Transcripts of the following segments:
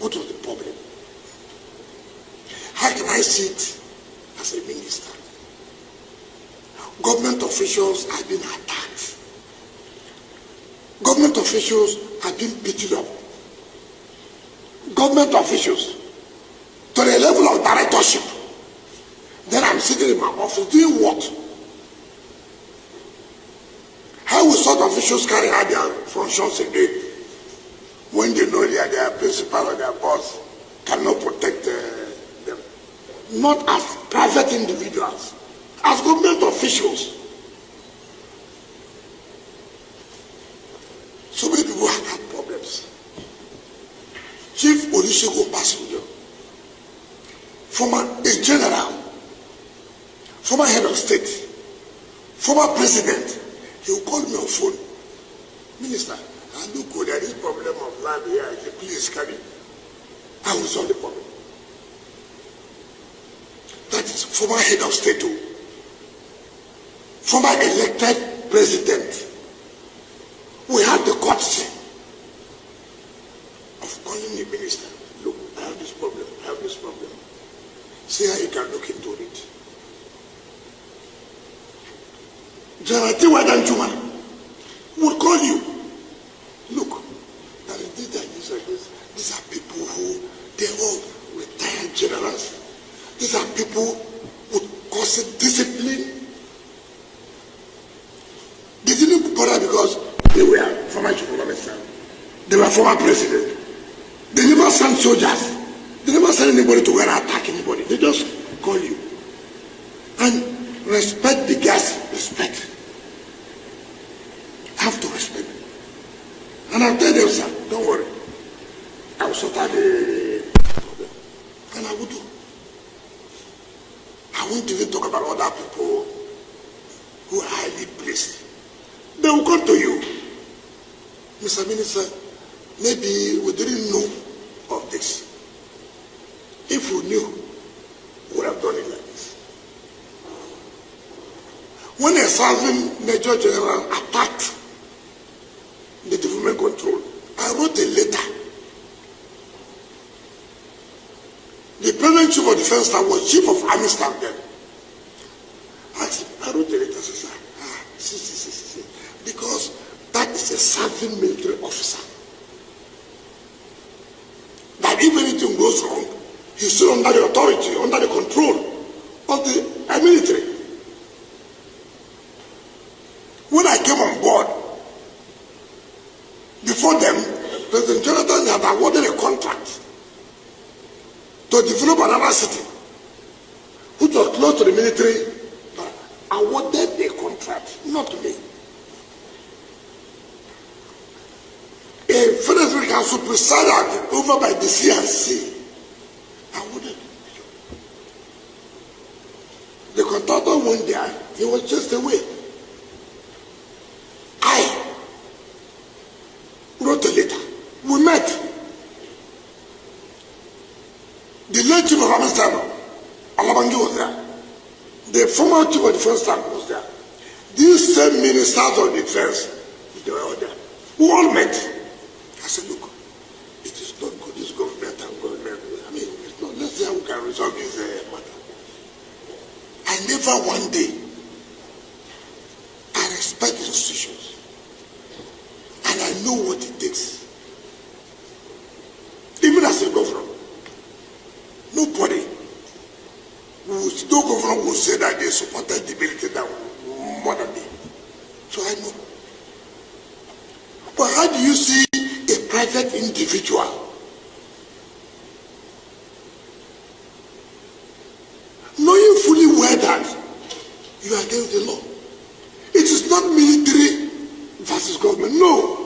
What was the problem? How can I sit as a minister? Government officials have been attacked. Government officials have been beaten up. Government officials to the level of directorship. Then I'm sitting in my office doing what? How will such officials carry out their functions again when they know that their principal or their boss cannot protect them? Not as private individuals, as government officials. So many people have had problems. Chief Olusegun Obasanjo, former a general, former head of state, former president, he will call me on phone. Minister, I look good at this problem of land here. I say, please carry. I will solve the problem. That is former head of state, former elected president. We had the courtesy of calling the minister. Look, I have this problem. I have this problem. See how you can look into it. General Tiwa Danjuma would call you. Look, there is this and this and this. These are people who, they're all retired generals. These are people who cause discipline. They didn't bother because they were former chief minister. They were former president. They never sent soldiers. They never sent anybody to go and attack anybody. They just call you. And respect the guys, respect. Have to respect. And I'll tell them, sir, don't worry. I will sort out the problem. And I will do. I won't even talk about other people who are highly placed. They will come to you. Mr. Minister, maybe we didn't know of this. If we knew, we would have done it like this. When a serving Major General attacked the development control, I wrote a letter. The President Chief of Defense Staff was Chief of Army Staff then. I wrote a letter, sir. See. Because that is a serving military officer. That if anything goes wrong, he's still under the authority, under the control of the military. When I came on board, before them, President Jonathan had awarded a contract to develop another city, which was close to the military, but awarded a contract, not to me. A Federal Council presided over by the CNC. Awarded. The contractor went there, he was just away. I wrote a letter. We met. The late Chief of Army Staff, Alabangi, was there. The former Chief of Defense Staff was there. These same ministers of defense, they were all there. We all met. I said, look, it is not good, this government and government. I mean, it's not, let's see how we can resolve this matter. I never one day, I respect institutions. And I know what it takes. Even as a governor, nobody, no governor will say that they supported the military that more than me. So I know. But how do you see a private individual knowing fully well that you are against the law? It is not military versus government. No.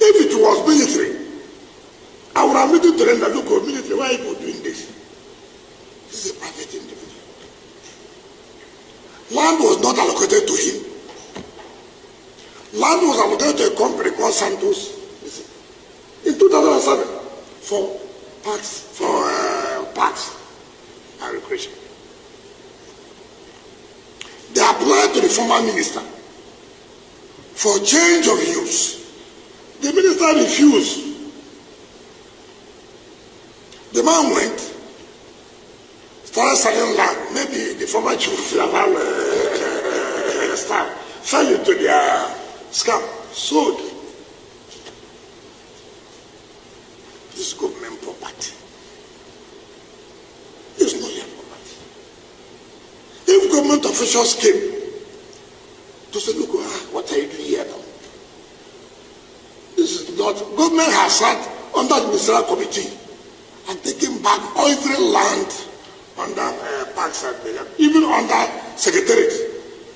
If it was military, I would have written to them that, look, military, why are you doing this? This is a private individual. Land was not allocated to him. Land was allocated to a company called Santos in 2007 for parks and recreation. They applied to the former minister for change of use. The minister refused. The man went, started selling land. Maybe the former chief Laval staff fell into their scam, sold. This government property is not your property. If government officials came to say, look, what are you doing here now? This is not, government has sat under the ministerial committee and taken back every land under parks and even under secretariat,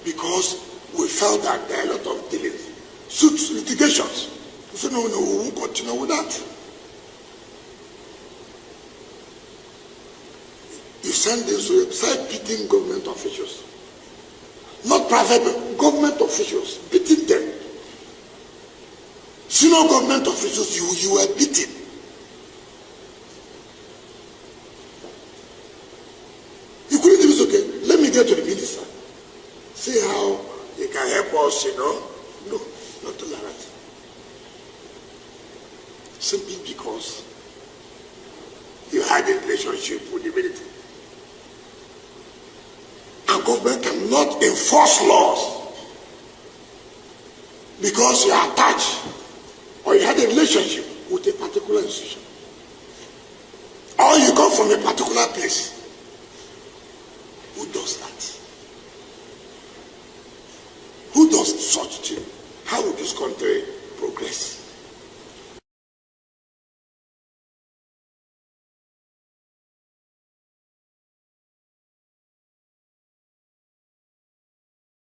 because we felt that there are a lot of delays, suits, litigations. We said, no, we won't continue with that. You send this to start beating government officials. Not private, but government officials, beating them. Senior government officials, you were beaten. You couldn't even say, okay, let me get to the minister. See how he can help us, No, not to that. Simply because you had a relationship with the military. And government cannot enforce laws because you are attached or you had a relationship with a particular institution, or you come from a particular place. Who does that? Who does such thing? How will this country progress?